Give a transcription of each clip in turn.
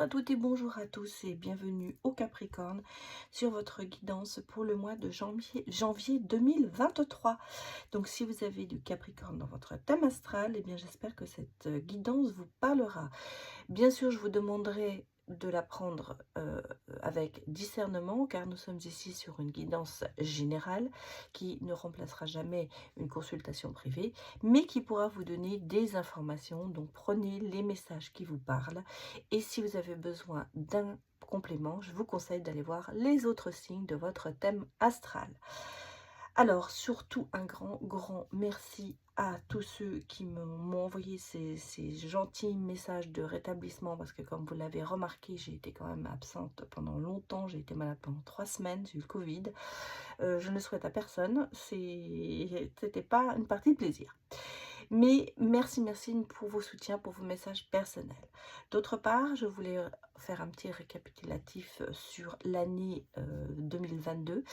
à toutes et bonjour à tous et bienvenue au Capricorne sur votre guidance pour le mois de janvier 2023. Donc si vous avez du Capricorne dans votre thème astral, eh bien j'espère que cette guidance vous parlera. Bien sûr, je vous demanderai de la prendre avec discernement, car nous sommes ici sur une guidance générale qui ne remplacera jamais une consultation privée, mais qui pourra vous donner des informations. Donc prenez les messages qui vous parlent, et si vous avez besoin d'un complément, je vous conseille d'aller voir les autres signes de votre thème astral. Alors, surtout un grand merci à tous ceux qui m'ont envoyé ces gentils messages de rétablissement, parce que comme vous l'avez remarqué, j'ai été quand même absente pendant longtemps, j'ai été malade pendant 3 semaines, j'ai eu le Covid. Je ne le souhaite à personne, c'était pas une partie de plaisir. Mais merci pour vos soutiens, pour vos messages personnels. D'autre part, je voulais faire un petit récapitulatif sur l'année 2022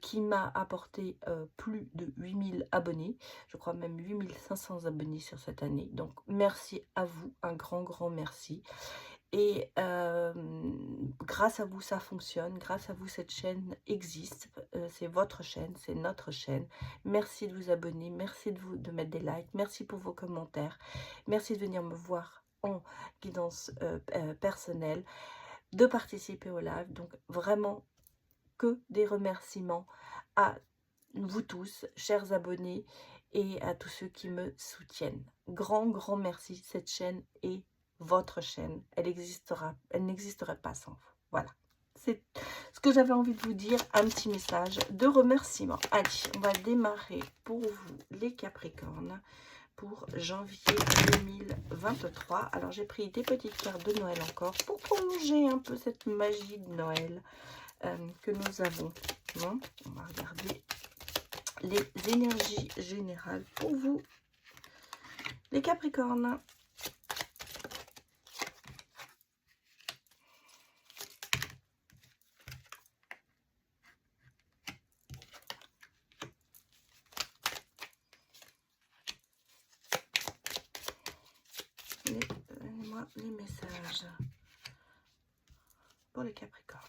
qui m'a apporté plus de 8000 abonnés. Je crois même 8500 abonnés sur cette année. Donc merci à vous, un grand merci. Et grâce à vous, ça fonctionne. Grâce à vous, cette chaîne existe. C'est votre chaîne, c'est notre chaîne. Merci de vous abonner. Merci de mettre des likes. Merci pour vos commentaires. Merci de venir me voir en guidance personnelle, de participer au live. Donc vraiment, que des remerciements à vous tous, chers abonnés, et à tous ceux qui me soutiennent. Grand merci. Cette chaîne est votre chaîne, elle n'existerait pas sans vous. Voilà, c'est ce que j'avais envie de vous dire, un petit message de remerciement. Allez, on va démarrer pour vous les Capricornes pour janvier 2023. Alors j'ai pris des petites cartes de Noël encore pour prolonger un peu cette magie de Noël que nous avons. Bon, on va regarder les énergies générales pour vous les Capricornes. Donnez-moi les messages pour les Capricornes.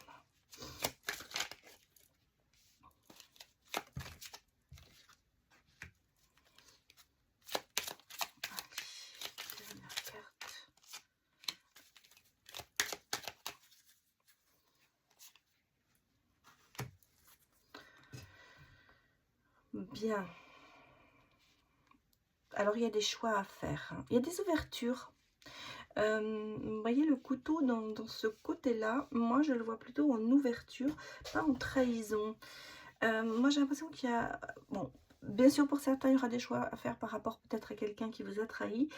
Dernière carte. Bien. Alors, il y a des choix à faire. Il y a des ouvertures. Vous voyez le couteau dans ce côté-là. Moi, je le vois plutôt en ouverture, pas en trahison. Moi, j'ai l'impression qu'il y a... Bon, bien sûr, pour certains, il y aura des choix à faire par rapport peut-être à quelqu'un qui vous a trahi.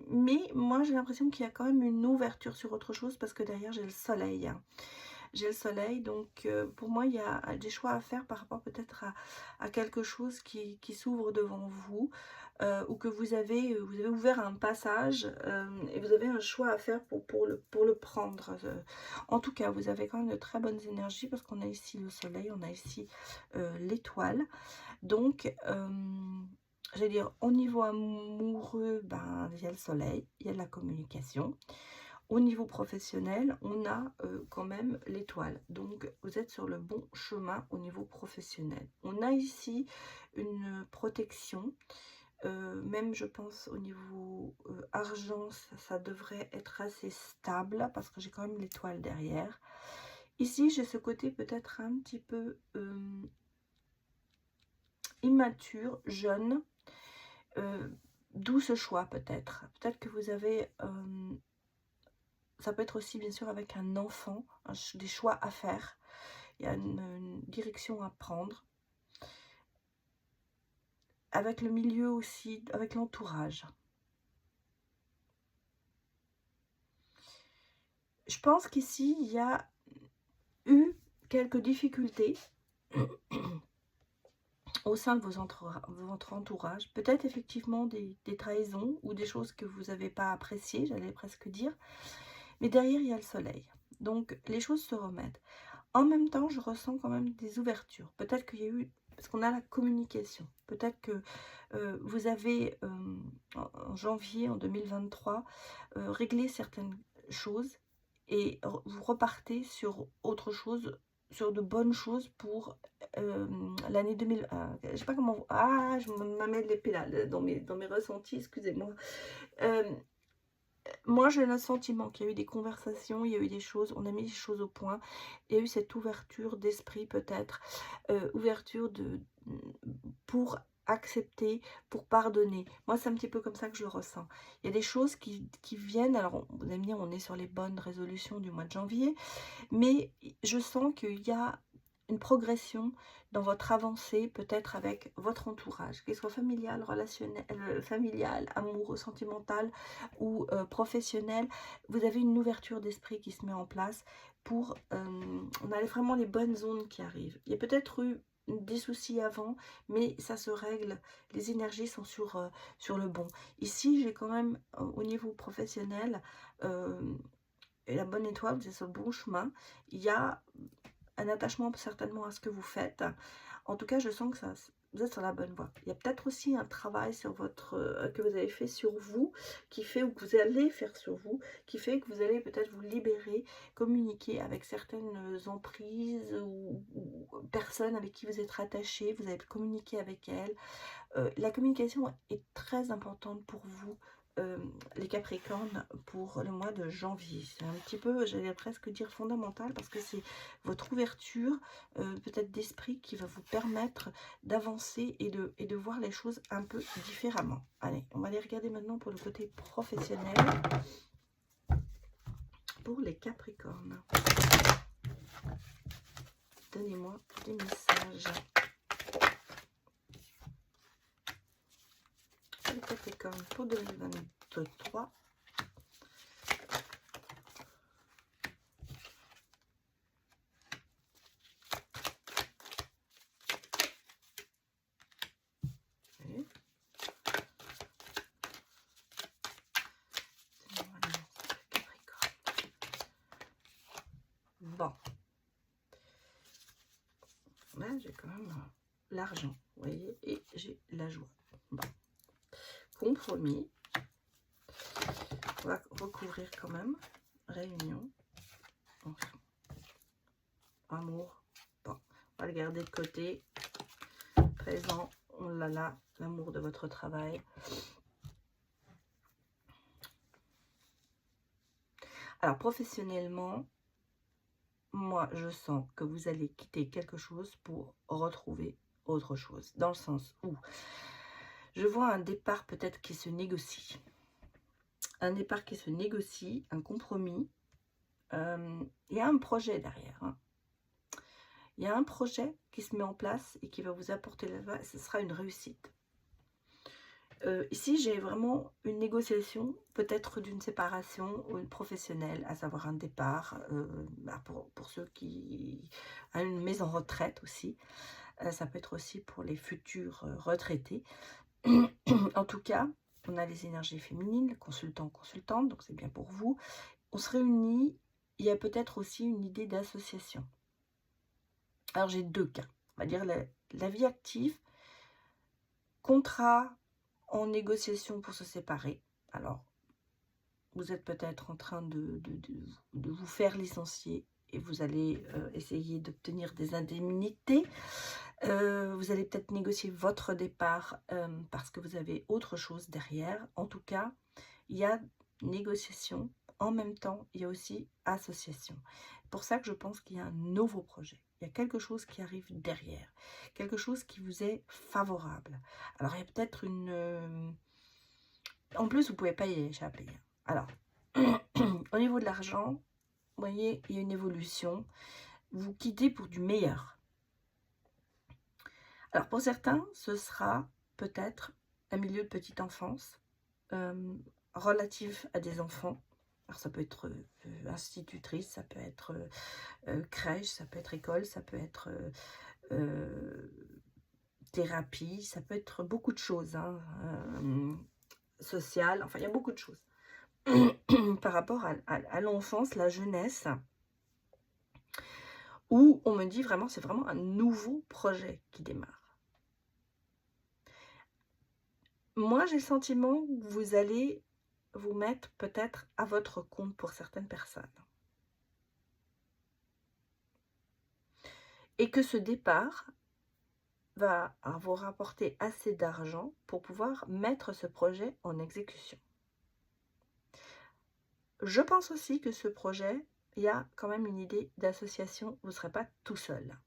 Mais moi, j'ai l'impression qu'il y a quand même une ouverture sur autre chose, parce que derrière, j'ai le soleil. J'ai le soleil, donc pour moi, il y a des choix à faire par rapport peut-être à quelque chose qui s'ouvre devant vous, ou que vous avez ouvert un passage, et vous avez un choix à faire pour le prendre. En tout cas, vous avez quand même de très bonnes énergies, parce qu'on a ici le soleil, on a ici l'étoile. Donc, j'allais dire, au niveau amoureux, ben, il y a le soleil, il y a de la communication. Au niveau professionnel, on a quand même l'étoile. Donc, vous êtes sur le bon chemin au niveau professionnel. On a ici une protection. Même, je pense, au niveau argent, ça devrait être assez stable, parce que j'ai quand même l'étoile derrière. Ici, j'ai ce côté peut-être un petit peu immature, jeune. D'où ce choix peut-être. Peut-être que vous avez... ça peut être aussi bien sûr avec un enfant, des choix à faire. Il y a une direction à prendre. Avec le milieu aussi, avec l'entourage. Je pense qu'ici, il y a eu quelques difficultés au sein de votre entourage. Peut-être effectivement des trahisons ou des choses que vous n'avez pas appréciées, j'allais presque dire. Mais derrière, il y a le soleil. Donc, les choses se remettent. En même temps, je ressens quand même des ouvertures. Peut-être qu'il y a eu parce qu'on a la communication. Peut-être que vous avez, en janvier, en 2023, réglé certaines choses et vous repartez sur autre chose, sur de bonnes choses pour l'année 2000. Je sais pas comment. Je m'amène l'épée là, dans mes ressentis, excusez-moi. Euh, Moi, j'ai le sentiment qu'il y a eu des conversations, il y a eu des choses, on a mis les choses au point. Il y a eu cette ouverture d'esprit peut-être, ouverture pour accepter, pour pardonner. Moi, c'est un petit peu comme ça que je le ressens. Il y a des choses qui viennent, alors vous allez me dire, on est sur les bonnes résolutions du mois de janvier, mais je sens qu'il y a une progression dans votre avancée, peut-être avec votre entourage, qu'il soit familial, relationnel, familial, amoureux, sentimental ou professionnel. Vous avez une ouverture d'esprit qui se met en place pour... on a vraiment les bonnes zones qui arrivent. Il y a peut-être eu des soucis avant, mais ça se règle. Les énergies sont sur le bon. Ici, j'ai quand même, au niveau professionnel, et la bonne étoile, vous êtes sur le bon chemin. Il y a un attachement certainement à ce que vous faites. En tout cas, je sens que vous êtes sur la bonne voie. Il y a peut-être aussi un travail sur que vous avez fait sur vous, qui fait, ou que vous allez faire sur vous, qui fait que vous allez peut-être vous libérer, communiquer avec certaines emprises ou personnes avec qui vous êtes rattaché, vous allez communiquer avec elles. La communication est très importante pour vous, les Capricornes, pour le mois de janvier. C'est un petit peu, j'allais presque dire fondamental, parce que c'est votre ouverture, peut-être d'esprit, qui va vous permettre d'avancer et de voir les choses un peu différemment. Allez, on va aller regarder maintenant pour le côté professionnel, pour les Capricornes. Donnez-moi des messages. Les Capricornes pour 2023. Bon, là j'ai quand même l'argent, vous voyez, et j'ai la joie. Bon, compromis, on va recouvrir quand même, réunion, enfin, amour, bon, on va le garder de côté, présent, on l'a là, l'amour de votre travail. Alors professionnellement, moi, je sens que vous allez quitter quelque chose pour retrouver autre chose. Dans le sens où je vois un départ peut-être qui se négocie. Un départ qui se négocie, un compromis. Il y a un projet derrière. Hein. Il y a un projet qui se met en place et qui va vous apporter là-bas. Ce sera une réussite. Ici, j'ai vraiment une négociation, peut-être d'une séparation ou une professionnelle, à savoir un départ, pour ceux qui... une mise en retraite aussi. Ça peut être aussi pour les futurs retraités. En tout cas, on a les énergies féminines, consultants, consultantes, donc c'est bien pour vous. On se réunit, il y a peut-être aussi une idée d'association. Alors j'ai deux cas, on va dire la vie active, contrat en négociation pour se séparer. Alors, vous êtes peut-être en train de vous faire licencier et vous allez essayer d'obtenir des indemnités. Vous allez peut-être négocier votre départ parce que vous avez autre chose derrière. En tout cas, il y a négociation. En même temps, il y a aussi association. C'est pour ça que je pense qu'il y a un nouveau projet. Il y a quelque chose qui arrive derrière. Quelque chose qui vous est favorable. Alors, il y a peut-être une... En plus, vous ne pouvez pas y échapper. Alors, au niveau de l'argent, vous voyez, il y a une évolution. Vous quittez pour du meilleur. Alors, pour certains, ce sera peut-être un milieu de petite enfance, relatif à des enfants. Alors, ça peut être institutrice, ça peut être crèche, ça peut être école, ça peut être thérapie, ça peut être beaucoup de choses, hein, sociale, enfin, il y a beaucoup de choses. Par rapport à l'enfance, la jeunesse, où on me dit vraiment, c'est vraiment un nouveau projet qui démarre. Moi, j'ai le sentiment que vous allez vous mettre peut-être à votre compte pour certaines personnes. Et que ce départ va vous rapporter assez d'argent pour pouvoir mettre ce projet en exécution. Je pense aussi que ce projet, il y a quand même une idée d'association, vous ne serez pas tout seul.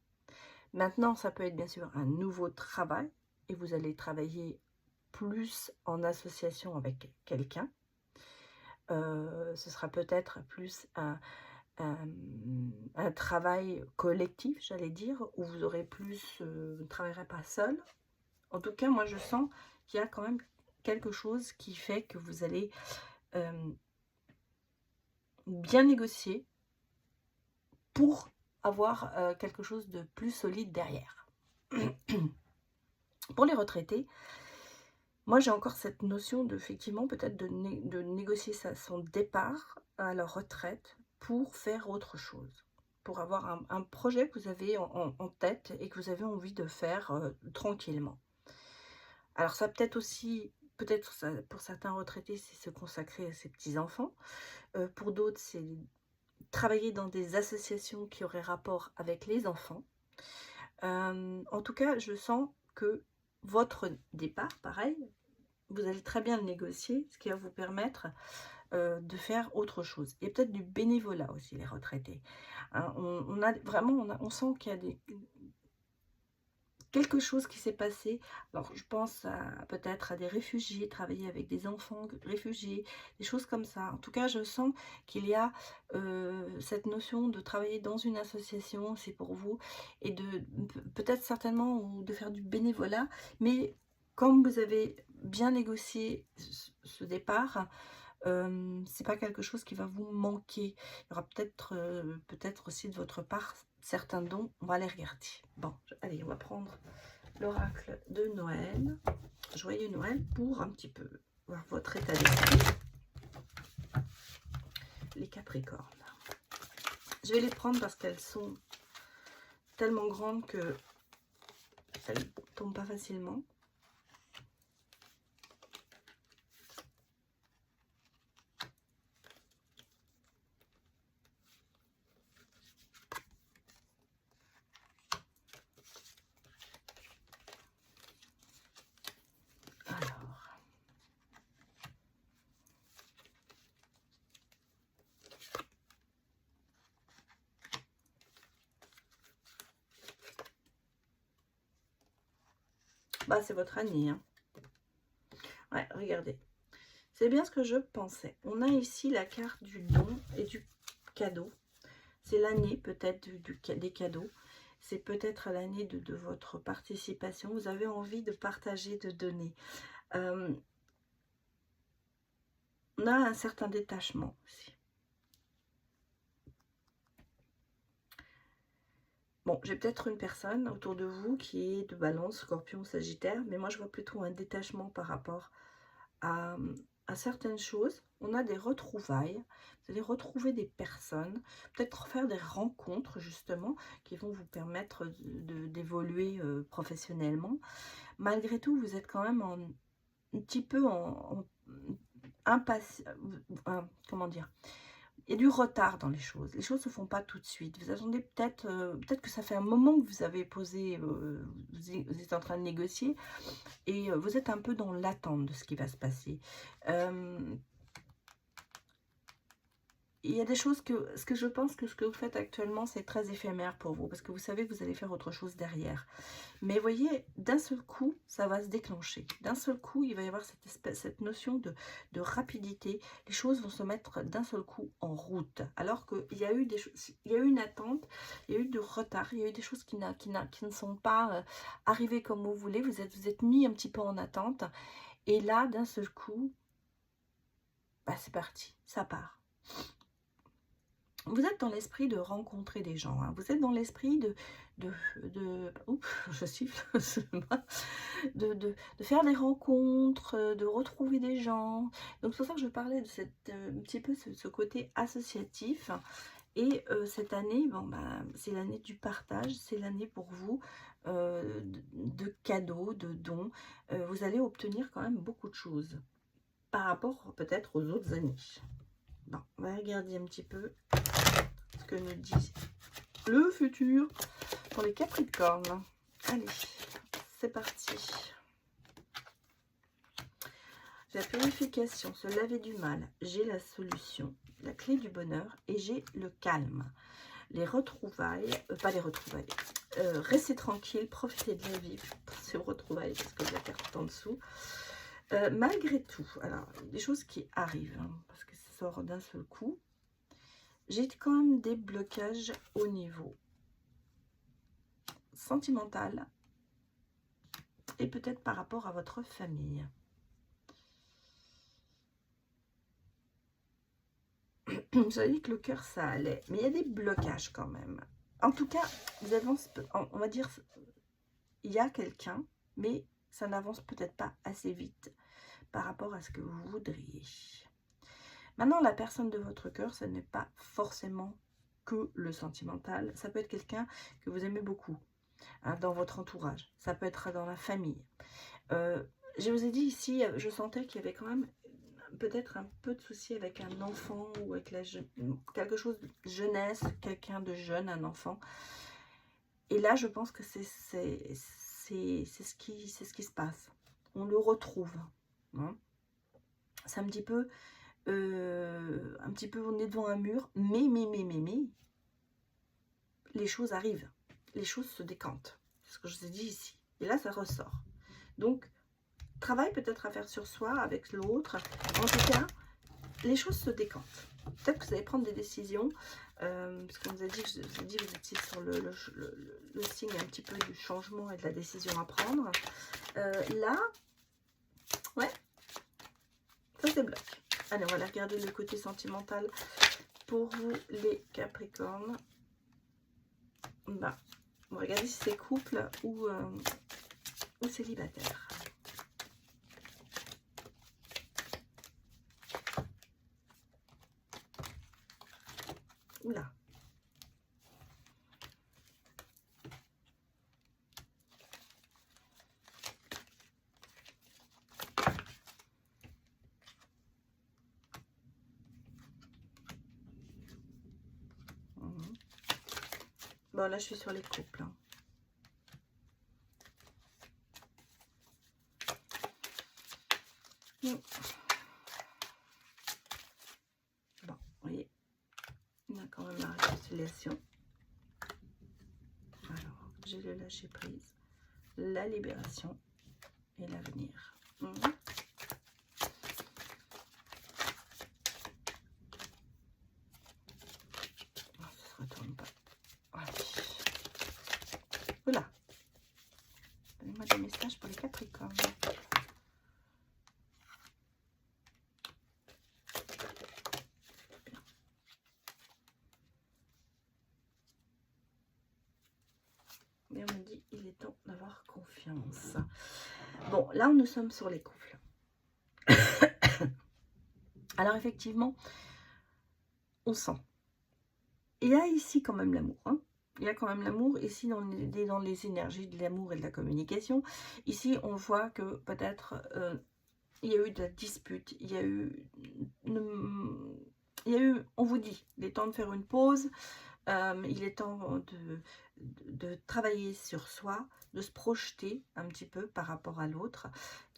Maintenant, ça peut être bien sûr un nouveau travail et vous allez travailler plus en association avec quelqu'un. Ce sera peut-être plus un travail collectif, j'allais dire, où vous aurez plus, vous ne travaillerez pas seul. En tout cas, moi, je sens qu'il y a quand même quelque chose qui fait que vous allez bien négocier pour avoir quelque chose de plus solide derrière. Pour les retraités, moi, j'ai encore cette notion de, effectivement, peut-être de négocier son départ à la retraite pour faire autre chose, pour avoir un projet que vous avez en tête et que vous avez envie de faire tranquillement. Alors ça peut-être aussi, peut-être pour certains retraités, c'est se consacrer à ses petits-enfants. Pour d'autres, c'est travailler dans des associations qui auraient rapport avec les enfants. En tout cas, je sens que votre départ, pareil, vous allez très bien le négocier, ce qui va vous permettre de faire autre chose. Il y a peut-être du bénévolat aussi, les retraités. Hein, on a vraiment, on sent qu'il y a quelque chose qui s'est passé. Alors, je pense peut-être à des réfugiés, travailler avec des enfants réfugiés, des choses comme ça. En tout cas, je sens qu'il y a cette notion de travailler dans une association, c'est pour vous, et de peut-être certainement ou de faire du bénévolat, mais comme vous avez bien négocié ce départ, c'est pas quelque chose qui va vous manquer. Il y aura peut-être aussi de votre part certains dons. On va les regarder. Bon, allez, on va prendre l'oracle de Noël. Joyeux Noël pour un petit peu voir votre état d'esprit. Les Capricornes. Je vais les prendre parce qu'elles sont tellement grandes que elles ne tombent pas facilement. Bah, c'est votre année. Hein. Ouais, regardez. C'est bien ce que je pensais. On a ici la carte du don et du cadeau. C'est l'année peut-être des cadeaux. C'est peut-être l'année de votre participation. Vous avez envie de partager, de donner. On a un certain détachement aussi. Bon, j'ai peut-être une personne autour de vous qui est de Balance, Scorpion, Sagittaire, mais moi je vois plutôt un détachement par rapport à certaines choses. On a des retrouvailles, vous allez retrouver des personnes, peut-être faire des rencontres justement qui vont vous permettre d'évoluer professionnellement. Malgré tout, vous êtes quand même un petit peu en impasse, comment dire, il y a du retard dans les choses. Les choses ne se font pas tout de suite. Vous attendez peut-être que ça fait un moment que vous avez posé, vous êtes en train de négocier et vous êtes un peu dans l'attente de ce qui va se passer. Il y a des choses ce que je pense que ce que vous faites actuellement, c'est très éphémère pour vous, parce que vous savez que vous allez faire autre chose derrière. Mais vous voyez, d'un seul coup, ça va se déclencher. D'un seul coup, il va y avoir cette notion de rapidité. Les choses vont se mettre d'un seul coup en route. Alors qu'il y a eu il y a eu une attente, il y a eu du retard, il y a eu des choses qui ne sont pas arrivées comme vous voulez. Vous êtes mis un petit peu en attente. Et là, d'un seul coup, bah, c'est parti, ça part. Vous êtes dans l'esprit de rencontrer des gens, hein. Vous êtes dans l'esprit oups, je siffle, de faire des rencontres, de retrouver des gens. Donc c'est pour ça que je parlais de un petit peu ce côté associatif. Et cette année, bon, bah, c'est l'année du partage, c'est l'année pour vous de cadeaux, de dons. Vous allez obtenir quand même beaucoup de choses par rapport peut-être aux autres années. Bon, on va regarder un petit peu ce que nous dit le futur pour les Capricornes. Allez, c'est parti. La purification, se laver du mal, j'ai la solution, la clé du bonheur et j'ai le calme. Les retrouvailles, pas les retrouvailles, restez tranquille, profitez de la vie, ces retrouvailles parce que la carte en dessous. Malgré tout, alors des choses qui arrivent, hein, parce que ça sort d'un seul coup, j'ai quand même des blocages au niveau sentimental et peut-être par rapport à votre famille. Vous avez dit que le cœur ça allait, mais il y a des blocages quand même. En tout cas, vous avancez, on va dire, il y a quelqu'un, mais ça n'avance peut-être pas assez vite par rapport à ce que vous voudriez. Maintenant, la personne de votre cœur, ce n'est pas forcément que le sentimental. Ça peut être quelqu'un que vous aimez beaucoup, hein, dans votre entourage. Ça peut être dans la famille. Je vous ai dit ici, je sentais qu'il y avait quand même peut-être un peu de souci avec un enfant ou avec quelque chose de jeunesse, quelqu'un de jeune, un enfant. Et là, je pense que c'est ce qui se passe. On le retrouve. Hein. C'est un petit peu, on est devant un mur, mais, les choses arrivent. Les choses se décantent. C'est ce que je vous ai dit ici. Et là, ça ressort. Donc, travail peut-être à faire sur soi avec l'autre. En tout cas, les choses se décantent. Peut-être que vous allez prendre des décisions, parce qu'on vous a dit, que vous étiez sur le signe un petit peu du changement et de la décision à prendre. Là, ouais, ça se débloque. Allez, on va aller regarder le côté sentimental pour vous, les Capricornes. Bah, on va regarder si c'est couple ou célibataire. Oula. Bon, là, je suis sur les couples. Hein. Bon, vous voyez, on a quand même la réconciliation. Alors, j'ai le lâcher prise, la libération et l'avenir. Ça se retourne pas. Voilà. Donnez-moi des messages pour les Capricornes. Et on me dit, il est temps d'avoir confiance. Bon, là, nous sommes sur les couples. Alors, effectivement, on sent. Il y a ici quand même l'amour. Hein. Il y a quand même l'amour. Ici, dans les énergies de l'amour et de la communication, ici, on voit que peut-être il y a eu de la dispute. Il y a eu, on vous dit, il est temps de faire une pause. Il est temps de travailler sur soi, de se projeter un petit peu par rapport à l'autre.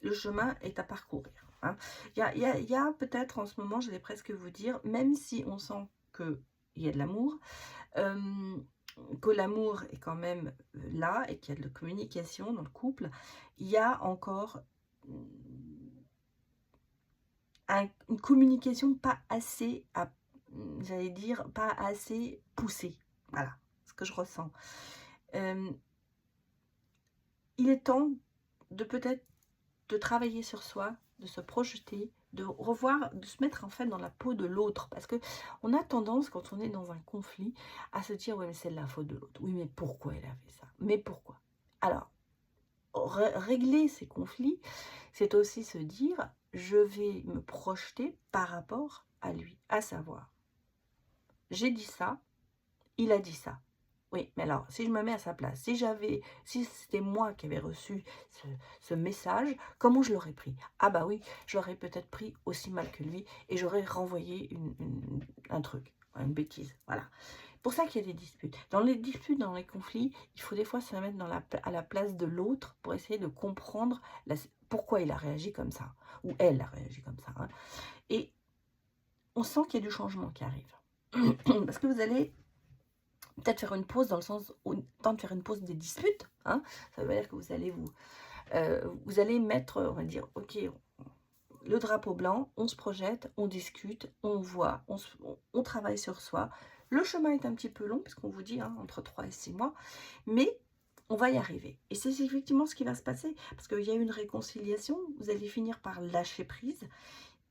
Le chemin est à parcourir. Hein. Il y a peut-être en ce moment, j'allais presque vous dire, même si on sent qu'il y a de l'amour, que l'amour est quand même là et qu'il y a de la communication dans le couple, il y a encore une communication pas assez, j'allais dire, pas assez poussée. Voilà ce que je ressens. Il est temps de peut-être de travailler sur soi, de se projeter, de revoir, de se mettre en fait dans la peau de l'autre. Parce que on a tendance, quand on est dans un conflit, à se dire, oui mais c'est de la faute de l'autre. Oui mais pourquoi elle a fait ça? Mais pourquoi? Alors, régler ces conflits, c'est aussi se dire, je vais me projeter par rapport à lui. À savoir, j'ai dit ça, il a dit ça. Oui, mais alors, si je me mets à sa place, si c'était moi qui avais reçu ce message, comment je l'aurais pris? Ah bah oui, je l'aurais peut-être pris aussi mal que lui et j'aurais renvoyé un truc, une bêtise, voilà. Pour ça qu'il y a des disputes. Dans les disputes, dans les conflits, il faut des fois se mettre à la place de l'autre pour essayer de comprendre pourquoi il a réagi comme ça, ou elle a réagi comme ça, hein. Et on sent qu'il y a du changement qui arrive. Parce que vous allez peut-être faire une pause dans le sens où, temps de faire une pause des disputes, hein, ça veut dire que vous allez mettre, on va dire, ok, le drapeau blanc, on se projette, on discute, on voit, on travaille sur soi. Le chemin est un petit peu long, parce qu'on vous dit, hein, entre 3 et 6 mois, mais on va y arriver. Et c'est effectivement ce qui va se passer, parce qu'il y a une réconciliation, vous allez finir par lâcher prise.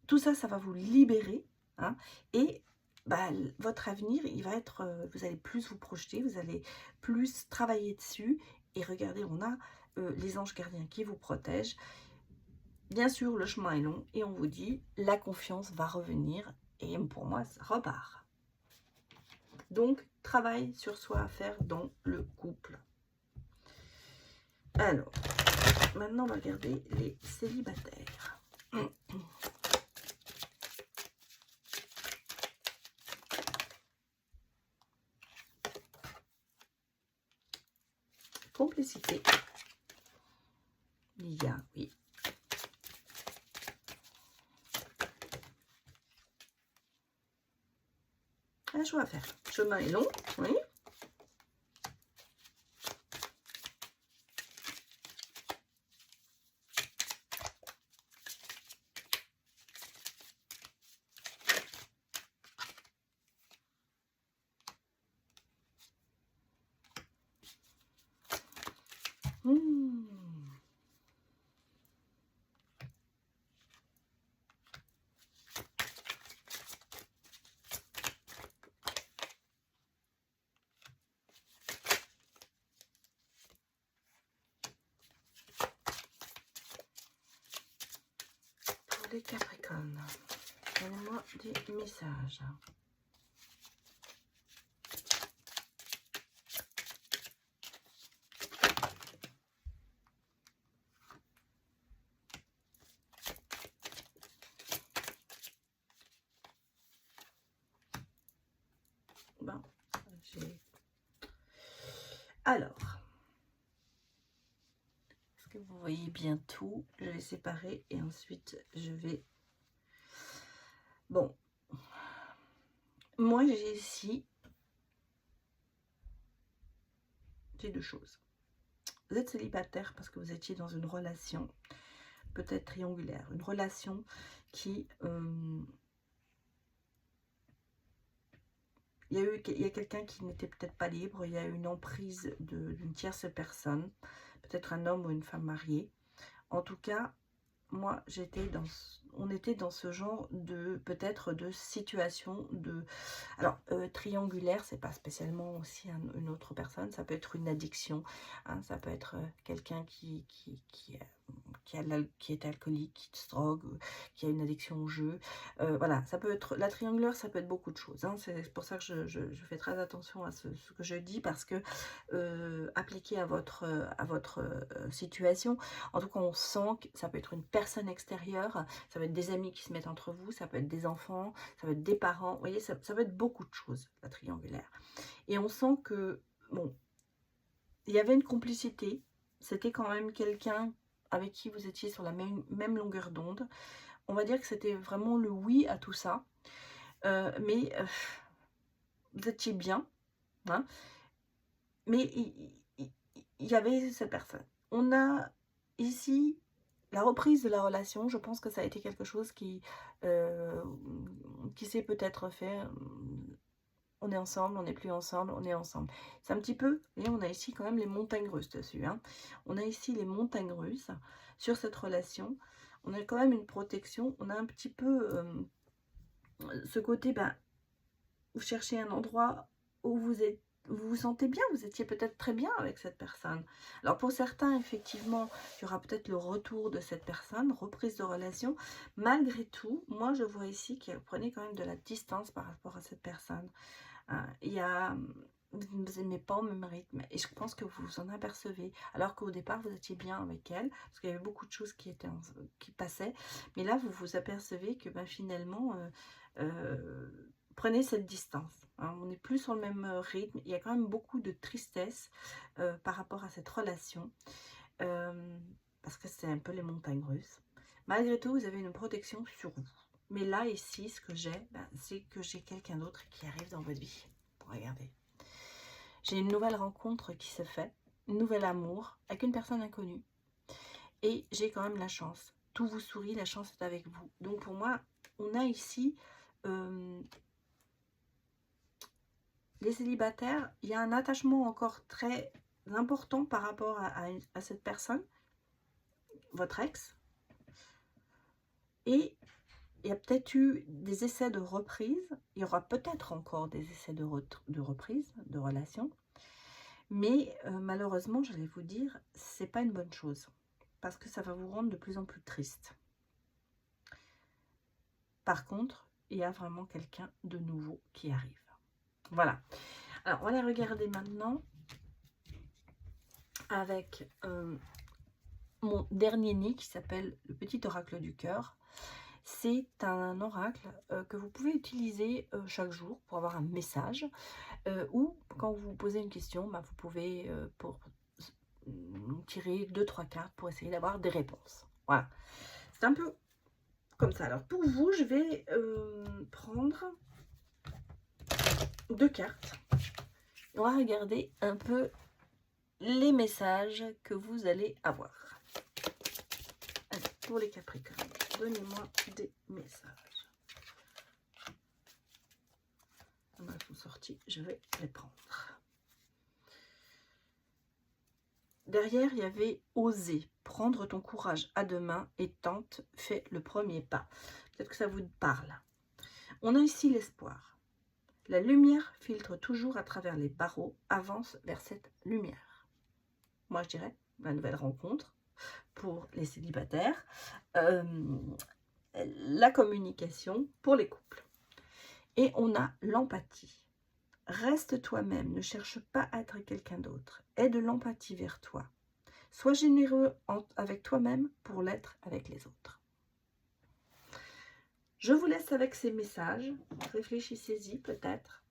Tout ça, ça va vous libérer, hein, et bah, votre avenir, il va être, vous allez plus vous projeter, vous allez plus travailler dessus. Et regardez, on a les anges gardiens qui vous protègent. Bien sûr, le chemin est long et on vous dit, la confiance va revenir. Et pour moi, ça repart. Donc, travail sur soi à faire dans le couple. Alors, maintenant, on va regarder les célibataires. Complicité. Il y a, oui. Un choix à faire. Le chemin est long, oui. Pour les Capricornes, donnez-moi des messages. Bon, alors, est-ce que vous voyez bien tout? Je vais séparer et ensuite je vais... Bon, moi j'ai ici, j'ai deux choses. Vous êtes célibataire parce que vous étiez dans une relation peut-être triangulaire, une relation qui... il y a quelqu'un qui n'était peut-être pas libre, il y a eu une emprise d'une tierce personne, peut-être un homme ou une femme mariée. En tout cas, moi, on était dans ce genre de, peut-être, de situation de... Alors, triangulaire, c'est pas spécialement aussi une autre personne, ça peut être une addiction, hein, ça peut être quelqu'un qui est alcoolique, qui se drogue, qui a une addiction au jeu. Voilà, ça peut être, la triangulaire, ça peut être beaucoup de choses, hein. C'est pour ça que je fais très attention à ce que je dis, parce que appliqué à votre situation, en tout cas, on sent que ça peut être une personne extérieure, ça peut être des amis qui se mettent entre vous, ça peut être des enfants, ça peut être des parents, vous voyez, ça peut être beaucoup de choses, la triangulaire. Et on sent que, bon, il y avait une complicité, c'était quand même quelqu'un avec qui vous étiez sur la même longueur d'onde. On va dire que c'était vraiment le oui à tout ça, mais vous étiez bien, hein, mais il y avait cette personne. On a ici la reprise de la relation. Je pense que ça a été quelque chose qui s'est peut-être fait. On est ensemble, on n'est plus ensemble, on est ensemble. C'est un petit peu, et on a ici quand même les montagnes russes dessus, hein. On a ici les montagnes russes sur cette relation. On a quand même une protection. On a un petit peu ce côté, ben, vous cherchez un endroit où vous vous sentez bien, vous étiez peut-être très bien avec cette personne. Alors pour certains, effectivement, il y aura peut-être le retour de cette personne, reprise de relation. Malgré tout, moi je vois ici que vous prenez quand même de la distance par rapport à cette personne. Il y a vous n'aimez pas au même rythme. Et je pense que vous vous en apercevez. Alors qu'au départ, vous étiez bien avec elle. Parce qu'il y avait beaucoup de choses qui passaient. Mais là, vous vous apercevez que finalement, prenez cette distance. Hein. On n'est plus sur le même rythme. Il y a quand même beaucoup de tristesse par rapport à cette relation. Parce que c'est un peu les montagnes russes. Malgré tout, vous avez une protection sur vous. Mais là, ici, ce que j'ai, c'est que j'ai quelqu'un d'autre qui arrive dans votre vie. Regardez. J'ai une nouvelle rencontre qui se fait, un nouvel amour avec une personne inconnue. Et j'ai quand même la chance. Tout vous sourit, la chance est avec vous. Donc pour moi, on a ici les célibataires. Il y a un attachement encore très important par rapport à cette personne, votre ex. Et il y a peut-être eu des essais de reprise. Il y aura peut-être encore des essais de reprise, de relation. Mais malheureusement, je vais vous dire, c'est pas une bonne chose. Parce que ça va vous rendre de plus en plus triste. Par contre, il y a vraiment quelqu'un de nouveau qui arrive. Voilà. Alors, on va aller regarder maintenant avec mon dernier nez qui s'appelle le petit oracle du cœur. C'est un oracle que vous pouvez utiliser chaque jour pour avoir un message ou quand vous vous posez une question, vous pouvez tirer 2-3 cartes pour essayer d'avoir des réponses. Voilà, c'est un peu comme ça. Alors pour vous, je vais prendre 2 cartes. On va regarder un peu les messages que vous allez avoir. Allez, pour les Capricornes, donnez-moi des messages. Elles sont sorties, je vais les prendre. Derrière, il y avait « Oser, prendre ton courage à deux mains et tente, fais le premier pas ». Peut-être que ça vous parle. On a ici l'espoir. La lumière filtre toujours à travers les barreaux, avance vers cette lumière. Moi, je dirais la nouvelle rencontre pour les célibataires. La communication pour les couples. Et on a l'empathie. Reste toi-même, ne cherche pas à être quelqu'un d'autre. Aie de l'empathie vers toi. Sois généreux avec toi-même pour l'être avec les autres. Je vous laisse avec ces messages. Réfléchissez-y peut-être.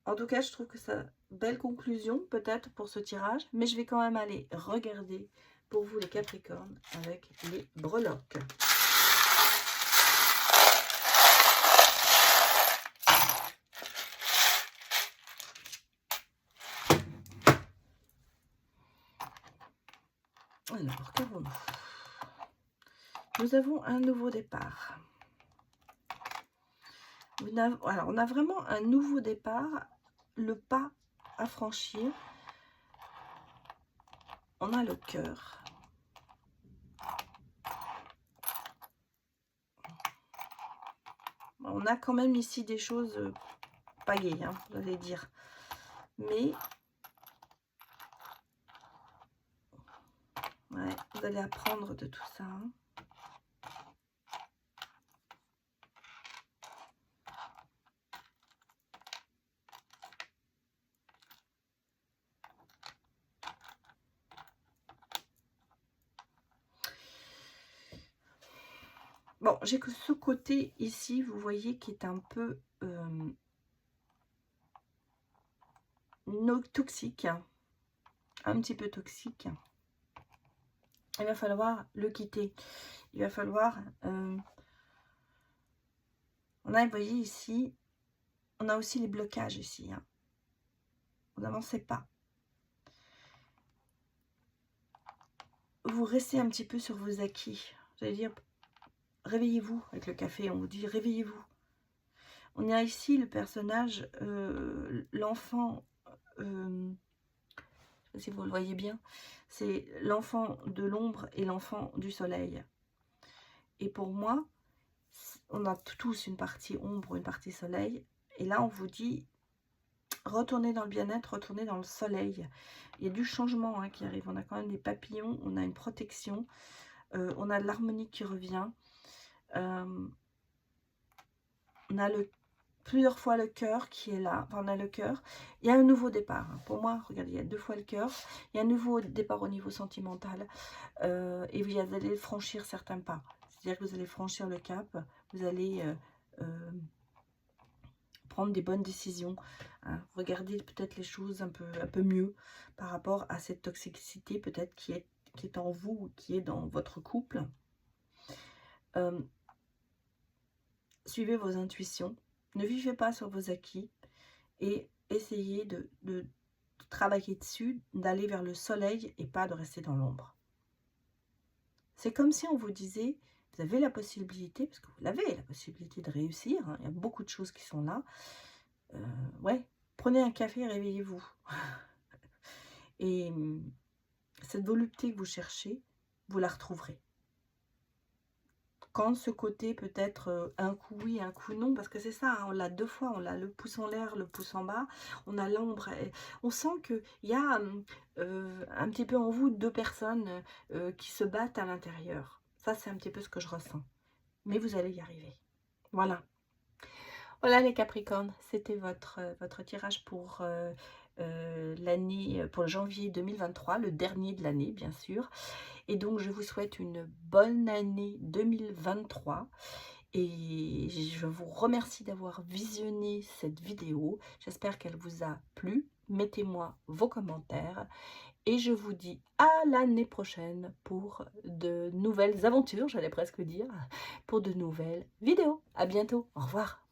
En tout cas, je trouve que c'est une belle conclusion peut-être pour ce tirage. Mais je vais quand même aller regarder pour vous les Capricornes avec les breloques. Alors, qu'avons-nous? Nous avons un nouveau départ. Alors, on a vraiment un nouveau départ, le pas à franchir. On a le cœur. On a quand même ici des choses pas gaies, hein, vous allez dire. Mais, ouais, vous allez apprendre de tout ça. Hein. Bon, j'ai que ce côté ici, vous voyez, qui est un peu toxique, un petit peu toxique. Il va falloir le quitter. Il va falloir... on a, vous voyez ici, on a aussi les blocages ici. Hein. Vous n'avancez pas. Vous restez un petit peu sur vos acquis. Vous allez dire... Réveillez-vous avec le café, on vous dit réveillez-vous. On a ici le personnage, l'enfant, je ne sais pas si vous le voyez bien, c'est l'enfant de l'ombre et l'enfant du soleil. Et pour moi, on a tous une partie ombre, une partie soleil. Et là, on vous dit, retournez dans le bien-être, retournez dans le soleil. Il y a du changement qui arrive. On a quand même des papillons, on a une protection, on a de l'harmonie qui revient. On a le plusieurs fois le cœur qui est là. Enfin, on a le cœur. Il y a un nouveau départ. Hein. Pour moi, regardez, il y a 2 fois le cœur. Il y a un nouveau départ au niveau sentimental. Et vous allez franchir certains pas. C'est-à-dire que vous allez franchir le cap. Vous allez prendre des bonnes décisions. Hein. Regardez peut-être les choses un peu mieux par rapport à cette toxicité peut-être qui est en vous ou qui est dans votre couple. Suivez vos intuitions. Ne vivez pas sur vos acquis et essayez de travailler dessus, d'aller vers le soleil et pas de rester dans l'ombre. C'est comme si on vous disait, vous avez la possibilité, parce que vous l'avez, la possibilité de réussir, hein, il y a beaucoup de choses qui sont là. Ouais, prenez un café et réveillez-vous. Et cette volupté que vous cherchez, vous la retrouverez. Quand ce côté peut-être un coup oui, un coup non, parce que c'est ça, hein, on l'a 2 fois, on a le pouce en l'air, le pouce en bas, on a l'ombre, on sent qu'il y a un petit peu en vous 2 personnes qui se battent à l'intérieur. Ça, c'est un petit peu ce que je ressens. Mais vous allez y arriver. Voilà. Voilà les Capricornes, c'était votre tirage pour l'année, pour le janvier 2023, le dernier de l'année, bien sûr. Et donc, je vous souhaite une bonne année 2023 et je vous remercie d'avoir visionné cette vidéo. J'espère qu'elle vous a plu. Mettez-moi vos commentaires et je vous dis à l'année prochaine pour de nouvelles aventures, j'allais presque dire, pour de nouvelles vidéos. À bientôt, au revoir.